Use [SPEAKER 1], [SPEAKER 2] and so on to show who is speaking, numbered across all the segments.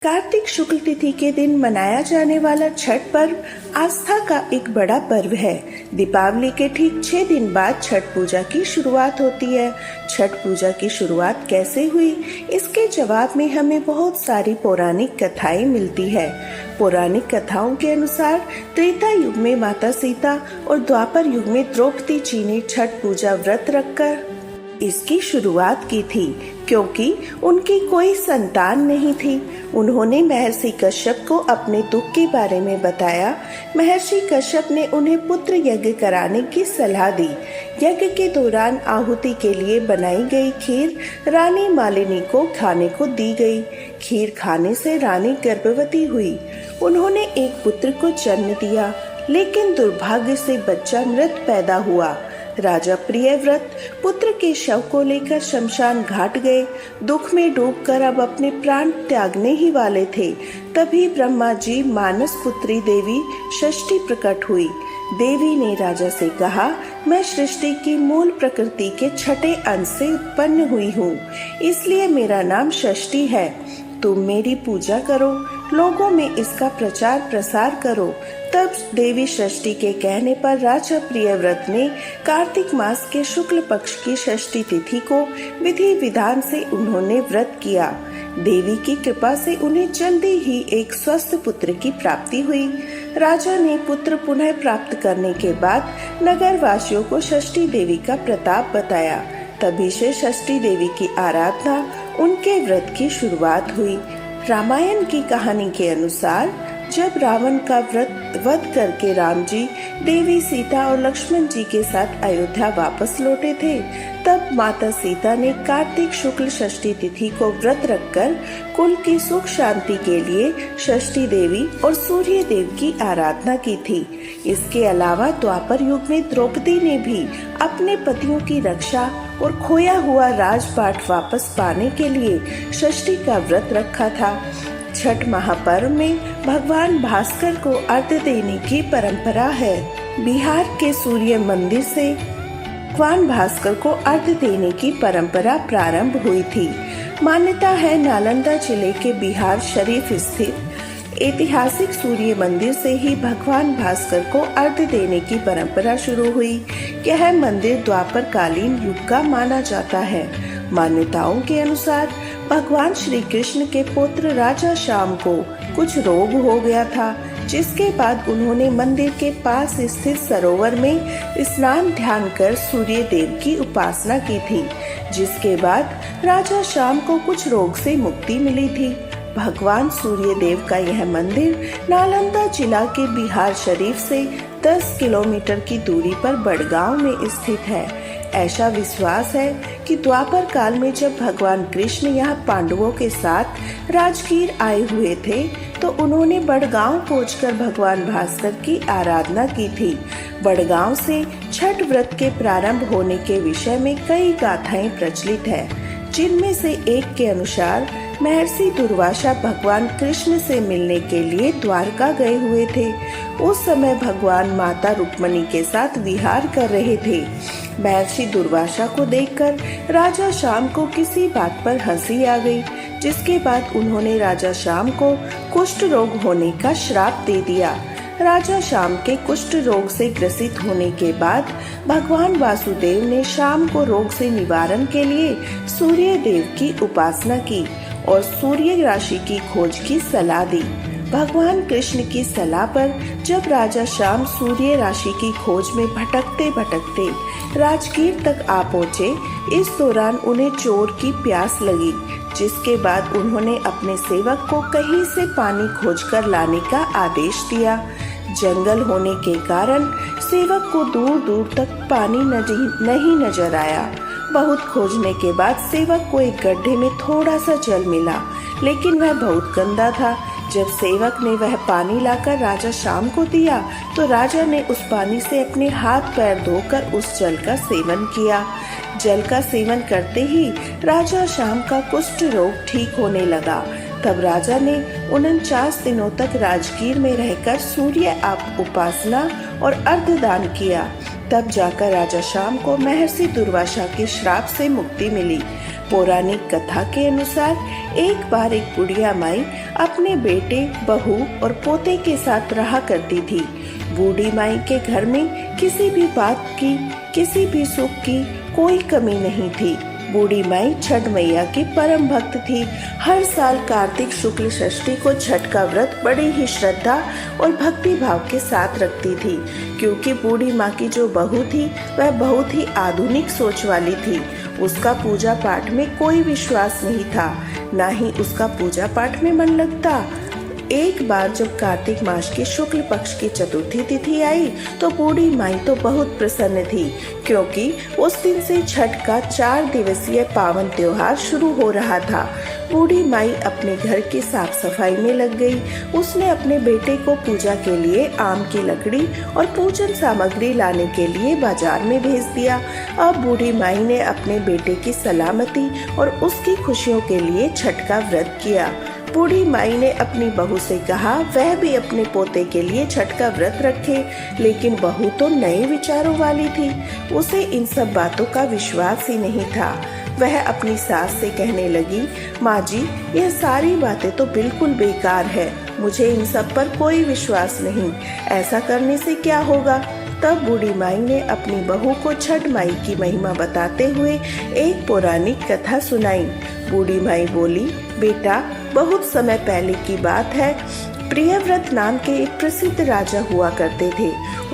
[SPEAKER 1] कार्तिक शुक्ल तिथि के दिन मनाया जाने वाला छठ पर्व आस्था का एक बड़ा पर्व है। दीपावली के ठीक 6 दिन बाद छठ पूजा की शुरुआत होती है। छठ पूजा की शुरुआत कैसे हुई, इसके जवाब में हमें बहुत सारी पौराणिक कथाएं मिलती है। पौराणिक कथाओं के अनुसार त्रेता युग में माता सीता और द्वापर युग में द्रौपदी जी ने छठ पूजा व्रत रखकर इसकी शुरुआत की थी, क्योंकि उनकी कोई संतान नहीं थी। उन्होंने महर्षि कश्यप को अपने दुख के बारे में बताया। महर्षि कश्यप ने उन्हें पुत्र यज्ञ कराने की सलाह दी। यज्ञ के दौरान आहुति के लिए बनाई गई खीर रानी मालिनी को खाने को दी गई। खीर खाने से रानी गर्भवती हुई। उन्होंने एक पुत्र को जन्म दिया, लेकिन दुर्भाग्य से बच्चा मृत पैदा हुआ। राजा प्रियव्रत पुत्र के शव को लेकर शमशान घाट गए। दुख में डूबकर अब अपने प्राण त्यागने ही वाले थे। तभी ब्रह्मा जी मानस पुत्री देवी षष्ठी प्रकट हुई। देवी ने राजा से कहा, मैं सृष्टि की मूल प्रकृति के छठे अंश से उत्पन्न हुई हूँ, इसलिए मेरा नाम षष्ठी है। तुम मेरी पूजा करो, लोगों में इसका प्रचार प्रसार करो। तब देवी षष्ठी के कहने पर राजा प्रियव्रत ने कार्तिक मास के शुक्ल पक्ष की षष्ठी तिथि को विधि विधान से उन्होंने व्रत किया। देवी की कृपा से उन्हें जल्दी ही एक स्वस्थ पुत्र की प्राप्ति हुई। राजा ने पुत्र पुनः प्राप्त करने के बाद नगर वासियों को षष्ठी देवी का प्रताप बताया। तभी से षष्ठी देवी की आराधना, उनके व्रत की शुरुआत हुई। रामायण की कहानी के अनुसार जब रावण का वध करके राम जी देवी सीता और लक्ष्मण जी के साथ अयोध्या वापस लौटे थे, तब माता सीता ने कार्तिक शुक्ल षष्ठी तिथि को व्रत रखकर कुल की सुख शांति के लिए षष्ठी देवी और सूर्य देव की आराधना की थी। इसके अलावा द्वापर युग में द्रौपदी ने भी अपने पतियों की रक्षा और खोया हुआ राजपाट वापस पाने के लिए षष्ठी का व्रत रखा था। छठ महापर्व में भगवान भास्कर को अर्घ्य देने की परंपरा है। बिहार के सूर्य मंदिर से भगवान भास्कर को अर्घ्य देने की परंपरा प्रारंभ हुई थी। मान्यता है नालंदा जिले के बिहार शरीफ स्थित ऐतिहासिक सूर्य मंदिर से ही भगवान भास्कर को अर्घ्य देने की परंपरा शुरू हुई। यह मंदिर द्वापर कालीन युग का माना जाता है। मान्यताओं के अनुसार भगवान श्री कृष्ण के पुत्र राजा श्याम को कुछ रोग हो गया था, जिसके बाद उन्होंने मंदिर के पास स्थित सरोवर में स्नान ध्यान कर सूर्य देव की उपासना की थी, जिसके बाद राजा श्याम को कुछ रोग से मुक्ति मिली थी। भगवान सूर्य देव का यह मंदिर नालंदा जिला के बिहार शरीफ से 10 किलोमीटर की दूरी पर बड़गांव में स्थित है। ऐसा विश्वास है कि द्वापर काल में जब भगवान कृष्ण यहाँ पांडवों के साथ राजगीर आए हुए थे, तो उन्होंने बड़गांव पहुंचकर भगवान भास्कर की आराधना की थी। बड़गांव से छठ व्रत के प्रारंभ होने के विषय में कई गाथाएं प्रचलित है, जिनमें से एक के अनुसार महर्षि दुर्वासा भगवान कृष्ण से मिलने के लिए द्वारका गए हुए थे। उस समय भगवान माता रुक्मणी के साथ विहार कर रहे थे। महर्षि दुर्वासा को देखकर राजा श्याम को किसी बात पर हंसी आ गई, जिसके बाद उन्होंने राजा श्याम को कुष्ठ रोग होने का श्राप दे दिया। राजा श्याम के कुष्ठ रोग से ग्रसित होने के बाद भगवान वासुदेव ने श्याम को रोग से निवारण के लिए सूर्य देव की उपासना की और सूर्य राशि की खोज की सलाह दी। भगवान कृष्ण की सलाह पर जब राजा श्याम सूर्य राशि की खोज में भटकते भटकते राजगीर तक आ पहुँचे, इस दौरान उन्हें जोर की प्यास लगी, जिसके बाद उन्होंने अपने सेवक को कहीं से पानी खोजकर लाने का आदेश दिया। जंगल होने के कारण सेवक को दूर दूर तक पानी नहीं नजर आया। बहुत खोजने के बाद सेवक को एक गड्ढे में थोड़ा सा जल मिला, लेकिन वह बहुत गंदा था। जब सेवक ने वह पानी लाकर राजा श्याम को दिया, तो राजा ने उस पानी से अपने हाथ पैर धोकर उस जल का सेवन किया। जल का सेवन करते ही राजा श्याम का कुष्ठ रोग ठीक होने लगा। तब राजा ने 49 दिनों तक राजगीर में रहकर सूर्य उपासना और अर्घ्य दान किया। तब जाकर राजा श्याम को महर्षि दुर्वासा के श्राप से मुक्ति मिली। पौराणिक कथा के अनुसार एक बार एक बुढ़िया माई अपने बेटे, बहू और पोते के साथ रहा करती थी। बूढ़ी माई के घर में किसी भी बात की, किसी भी सुख की कोई कमी नहीं थी। बूढ़ी माई छठ मैया की परम भक्त थी। हर साल कार्तिक शुक्ल षष्ठी को छठ का व्रत बड़ी ही श्रद्धा और भक्ति भाव के साथ रखती थी, क्योंकि बूढ़ी माँ की जो बहू थी वह बहुत ही आधुनिक सोच वाली थी। उसका पूजा पाठ में कोई विश्वास नहीं था, ना ही उसका पूजा पाठ में मन लगता। एक बार जब कार्तिक मास की शुक्ल पक्ष की चतुर्थी तिथि आई तो बूढ़ी माई तो बहुत प्रसन्न थी, क्योंकि उस दिन से छठ का 4 दिवसीय पावन त्योहार शुरू हो रहा था। बूढ़ी माई अपने घर की साफ सफाई में लग गई। उसने अपने बेटे को पूजा के लिए आम की लकड़ी और पूजन सामग्री लाने के लिए बाजार में भेज दिया। अब बूढ़ी माई ने अपने बेटे की सलामती और उसकी खुशियों के लिए छठ का व्रत किया। बूढ़ी माई ने अपनी बहू से कहा वह भी अपने पोते के लिए छठ का व्रत रखे, लेकिन बहू तो नए विचारों वाली थी। उसे इन सब बातों का विश्वास ही नहीं था। वह अपनी सास से कहने लगी, माँ जी, यह सारी बातें तो बिल्कुल बेकार है। मुझे इन सब पर कोई विश्वास नहीं। ऐसा करने से क्या होगा? तब बूढ़ी माई ने अपनी बहू को छठ माई की महिमा बताते हुए एक पौराणिक कथा सुनाई। बूढ़ी माई बोली, बेटा, बहुत समय पहले की बात है। प्रियव्रत नाम के एक प्रसिद्ध राजा हुआ करते थे।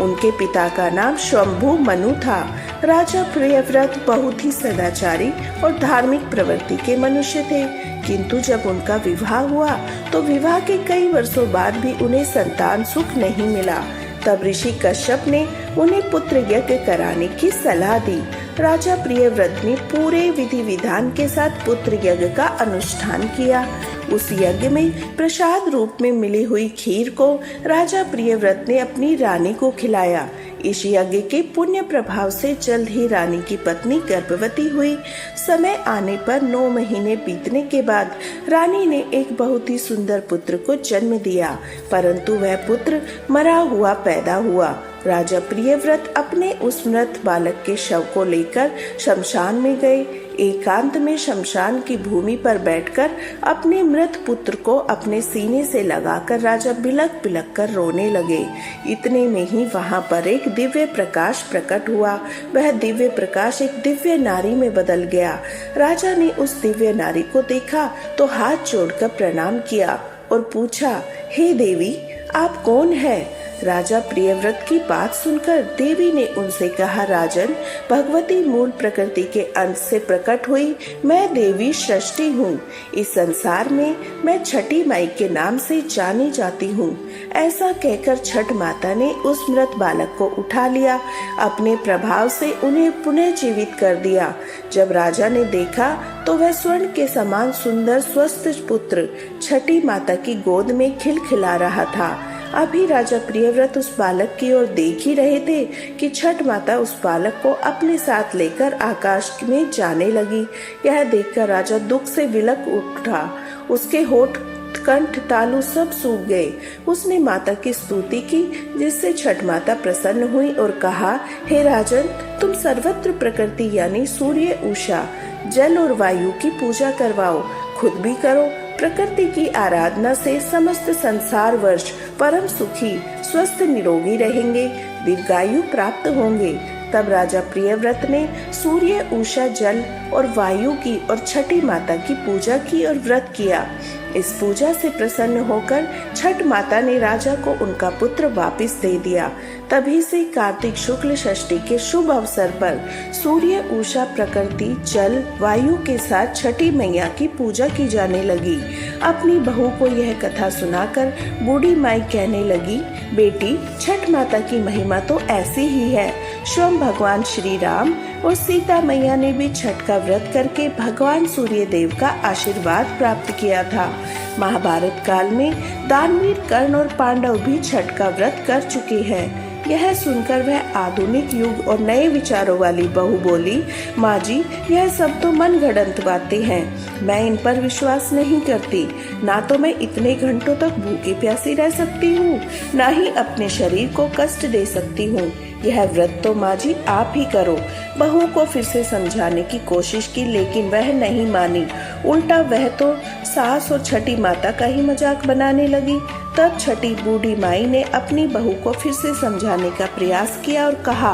[SPEAKER 1] उनके पिता का नाम शंभु मनु था। राजा प्रियव्रत बहुत ही सदाचारी और धार्मिक प्रवृत्ति के मनुष्य थे, किंतु जब उनका विवाह हुआ तो विवाह के कई वर्षों बाद भी उन्हें संतान सुख नहीं मिला। तब ऋषि कश्यप ने उन्हें पुत्र यज्ञ कराने की सलाह दी। राजा प्रियव्रत ने पूरे विधि विधान के साथ पुत्र यज्ञ का अनुष्ठान किया। उस यज्ञ में प्रसाद रूप में मिली हुई खीर को राजा प्रियव्रत ने अपनी रानी को खिलाया। इस यज्ञ के पुण्य प्रभाव से जल्द ही रानी की पत्नी गर्भवती हुई। समय आने पर 9 महीने बीतने के बाद रानी ने एक बहुत ही सुंदर पुत्र को जन्म दिया, परंतु वह पुत्र मरा हुआ पैदा हुआ। राजा प्रियव्रत अपने उस मृत बालक के शव को लेकर शमशान में गए। एकांत में शमशान की भूमि पर बैठकर अपने मृत पुत्र को अपने सीने से लगाकर राजा बिलक बिलक कर रोने लगे। इतने में ही वहां पर एक दिव्य प्रकाश प्रकट हुआ। वह दिव्य प्रकाश एक दिव्य नारी में बदल गया। राजा ने उस दिव्य नारी को देखा तो हाथ जोड़कर प्रणाम किया और पूछा, हे देवी, आप कौन है? राजा प्रियव्रत की बात सुनकर देवी ने उनसे कहा, राजन, भगवती मूल प्रकृति के अंश से प्रकट हुई मैं देवी सृष्टि हूँ। इस संसार में मैं छठी माई के नाम से जानी जाती हूँ। ऐसा कहकर छठ माता ने उस मृत बालक को उठा लिया। अपने प्रभाव से उन्हें पुनः जीवित कर दिया। जब राजा ने देखा तो वह स्वर्ण के समान सुंदर स्वस्थ पुत्र छठी माता की गोद में खिलखिला रहा था। अभी राजा प्रियव्रत उस बालक की ओर देख ही रहे थे कि छठ माता उस बालक को अपने साथ लेकर आकाश में जाने लगी। यह देखकर राजा दुख से विलक उठा। उसके होठ, कंठ, तालु सब सूख गए। उसने माता की स्तुति की, जिससे छठ माता प्रसन्न हुई और कहा, हे राजन, तुम सर्वत्र प्रकृति यानी सूर्य, उषा, जल और वायु की पूजा करवाओ, खुद भी करो। प्रकृति की आराधना से समस्त संसार वर्ष परम सुखी, स्वस्थ, निरोगी रहेंगे, दीर्घायु प्राप्त होंगे। तब राजा प्रियव्रत ने सूर्य, उषा, जल और वायु की और छठी माता की पूजा की और व्रत किया। इस पूजा से प्रसन्न होकर छठ माता ने राजा को उनका पुत्र वापस दे दिया। तभी से कार्तिक शुक्ल षष्ठी के शुभ अवसर पर सूर्य, उषा, प्रकृति, जल, वायु के साथ छठी मैया की पूजा की जाने लगी। अपनी बहू को यह कथा सुनाकर बूढ़ी माई कहने लगी, बेटी, छठ माता की महिमा तो ऐसी ही है। स्वयं भगवान श्री राम और सीता मैया ने भी छठ का व्रत करके भगवान सूर्य देव का आशीर्वाद प्राप्त किया था। महाभारत काल में दानवीर कर्ण और पांडव भी छठ का व्रत कर चुके हैं। यह सुनकर वह आधुनिक युग और नए विचारों वाली बहू बोली, माँ जी, यह सब तो मन गढ़ंत बातें हैं। मैं इन पर विश्वास नहीं करती। ना तो मैं इतने घंटों तक भूखी प्यासी रह सकती हूँ, ना ही अपने शरीर को कष्ट दे सकती हूँ। यह व्रत तो माँ जी आप ही करो। बहू को फिर से समझाने की कोशिश की, लेकिन वह नहीं मानी। उल्टा वह तो सास और छठी माता का ही मजाक बनाने लगी। तब छठी बूढ़ी माई ने अपनी बहू को फिर से समझाने का प्रयास किया और कहा,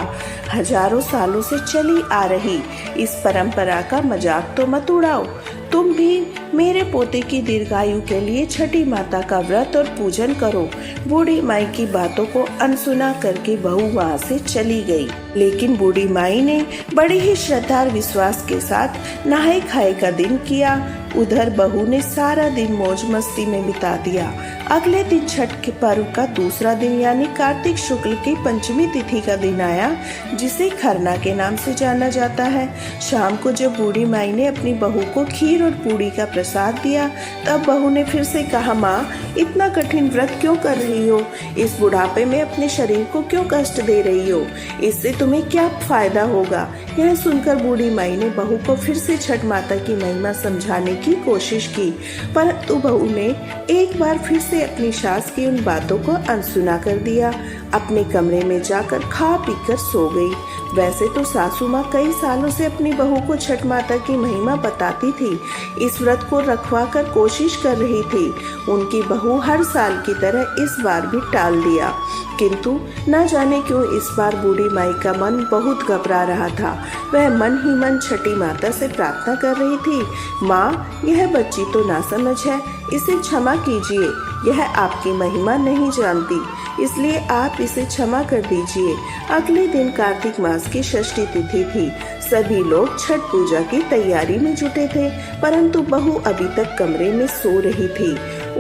[SPEAKER 1] हजारों सालों से चली आ रही इस परंपरा का मजाक तो मत उड़ाओ। तुम भी मेरे पोते की दीर्घायु के लिए छठी माता का व्रत और पूजन करो। बूढ़ी माई की बातों को अनसुना करके बहू वहाँ से चली गई। लेकिन बूढ़ी माई ने बड़े ही श्रद्धा और विश्वास के साथ नहाए खाए का दिन किया। उधर बहू ने सारा दिन मौज मस्ती में बिता दिया। अगले दिन छठ के पर्व का दूसरा दिन यानी कार्तिक शुक्ल की पंचमी तिथि का दिन आया, जिसे खरना के नाम से जाना जाता है। शाम को जब बूढ़ी माई ने अपनी बहू को खीर और पूड़ी का प्रसाद दिया, तब बहू ने फिर से कहा, माँ इतना कठिन व्रत क्यों कर रही हो? इस बुढ़ापे में अपने शरीर को क्यों कष्ट दे रही हो? इससे तुम्हें क्या फायदा होगा? यह सुनकर बूढ़ी माई ने बहू को फिर से छठ माता की महिमा समझाने की कोशिश की, परंतु बहू ने एक बार फिर से अपनी सास की उन बातों को अनसुना कर दिया। अपने कमरे में जाकर खा पीकर सो गई। वैसे तो सासू माँ कई सालों से अपनी बहू को छठ माता की महिमा बताती थी, इस व्रत को रखवा कर कोशिश कर रही थी। उनकी बहू हर साल की तरह इस बार भी टाल दिया, किंतु न जाने क्यों इस बार बूढ़ी माई का मन बहुत घबरा रहा था। वह मन ही मन छठी माता से प्रार्थना कर रही थी, माँ यह बच्ची तो नासमझ है, इसे क्षमा कीजिए। यह आपकी महिमा नहीं जानती, इसलिए आप इसे क्षमा कर दीजिए। अगले दिन कार्तिक मास की षष्ठी तिथि थी। सभी लोग छठ पूजा की तैयारी में जुटे थे, परंतु बहू अभी तक कमरे में सो रही थी।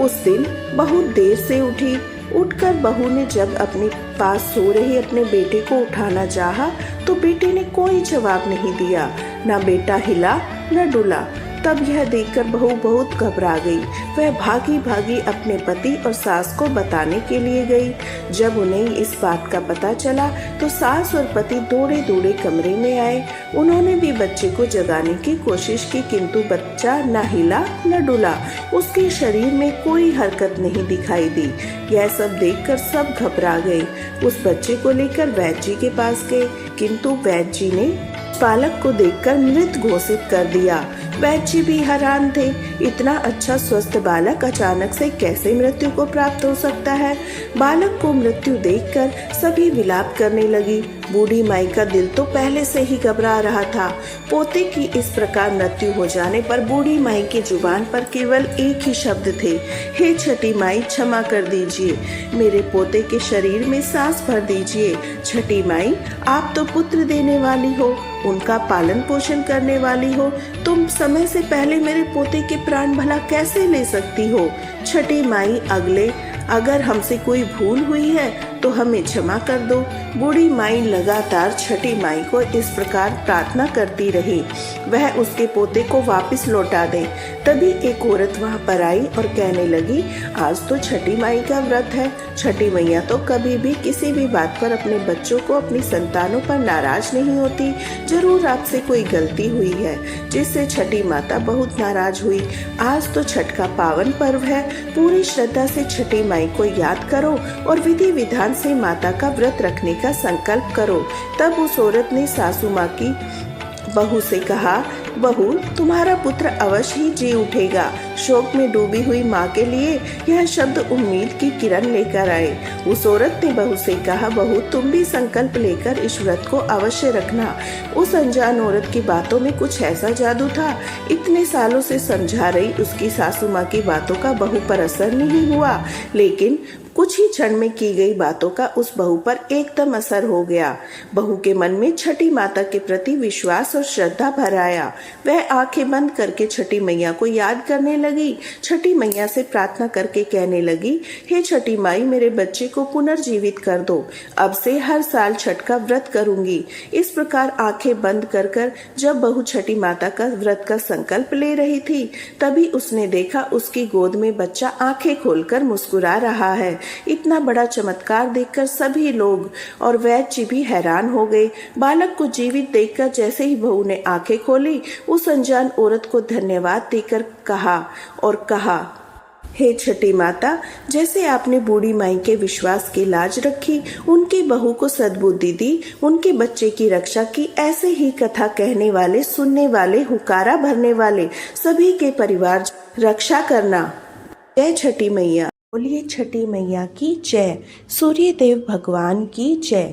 [SPEAKER 1] उस दिन बहुत देर से उठी। उठकर बहू ने जब अपने पास सो रहे अपने बेटे को उठाना चाहा, तो बेटे ने कोई जवाब नहीं दिया। न बेटा हिला न डुला। तब यह देखकर बहू बहुत घबरा गई। वह भागी भागी अपने पति और सास को बताने के लिए गई। जब उन्हें इस बात का पता चला, तो सास और पति दौड़े दौड़े कमरे में आए। उन्होंने भी बच्चे को जगाने की कोशिश की, किंतु बच्चा न हिला न डुला। उसके शरीर में कोई हरकत नहीं दिखाई दी। यह सब देखकर सब घबरा गए। उस बच्चे को लेकर वैद्य जी के पास गए, किंतु वैद्य जी ने बालक को देखकर मृत घोषित कर दिया। वैद्य जी भी हैरान थे, इतना अच्छा स्वस्थ बालक अचानक से कैसे मृत्यु को प्राप्त हो सकता है। बालक को मृत्यु देखकर सभी विलाप करने लगी। बूढ़ी माई का दिल तो पहले से ही घबरा रहा था। पोते की इस प्रकार मृत्यु हो जाने पर बूढ़ी माई की जुबान पर केवल एक ही शब्द थे, हे छठी माई क्षमा कर दीजिए, मेरे पोते के शरीर में सांस भर दीजिए। छठी माई आप तो पुत्र देने वाली हो, उनका पालन पोषण करने वाली हो, तुम समय से पहले मेरे पोते के प्राण भला कैसे ले सकती हो? छठी माई अगर हमसे कोई भूल हुई है तो हमें क्षमा कर दो। बूढ़ी माई लगातार छठी माई को इस प्रकार प्रार्थना करती रही, वह उसके पोते को वापस लौटा दे। तभी एक औरत वहाँ पर आई और कहने लगी, आज तो छठी माई का व्रत है। छठी मैया तो कभी भी किसी भी बात पर अपने बच्चों को, अपनी संतानों पर नाराज नहीं होती। जरूर आपसे कोई गलती हुई है जिससे छठी माता बहुत नाराज हुई। आज तो छठ का पावन पर्व है, पूरी श्रद्धा से छठी माई को याद करो और विधि विधान से माता का व्रत रखने का संकल्प करो। तब उस औरत ने सासू माँ की बहू से कहा, बहू तुम्हारा पुत्र अवश्य ही जी उठेगा। शोक में डूबी हुई माँ के लिए यह शब्द उम्मीद की किरण लेकर आए। उस औरत ने बहू से कहा, बहू तुम भी संकल्प लेकर इस व्रत को अवश्य रखना। उस अनजान औरत की बातों में कुछ ऐसा जादू था, इतने सालों से समझा रही उसकी सासू माँ की बातों का बहू पर असर नहीं हुआ, लेकिन कुछ ही क्षण में की गई बातों का उस बहू पर एकदम असर हो गया। बहू के मन में छठी माता के प्रति विश्वास और श्रद्धा भर आया। वह आंखें बंद करके छठी मैया को याद करने लगी। छठी मैया से प्रार्थना करके कहने लगी, हे छठी माई मेरे बच्चे को पुनर्जीवित कर दो, अब से हर साल छठ का व्रत करूंगी। इस प्रकार आंखें बंद कर जब बहू छठी माता का व्रत का संकल्प ले रही थी, तभी उसने देखा उसकी गोद में बच्चा आंखें खोलकर मुस्कुरा रहा है। इतना बड़ा चमत्कार देखकर सभी लोग और वैद्य जी भी हैरान हो गए। बालक को जीवित देखकर जैसे ही बहू ने आंखें खोली, उस अनजान औरत को धन्यवाद देकर कहा, हे छठी माता, जैसे आपने बूढ़ी माई के विश्वास की लाज रखी, उनकी बहू को सद्बुद्धि दी, उनके बच्चे की रक्षा की, ऐसे ही कथा कहने वाले, सुनने वाले, हुकारा भरने वाले सभी के परिवार रक्षा करना। जय छठी मैया। बोलिए छठी मैया की जय। सूर्य देव भगवान की जय।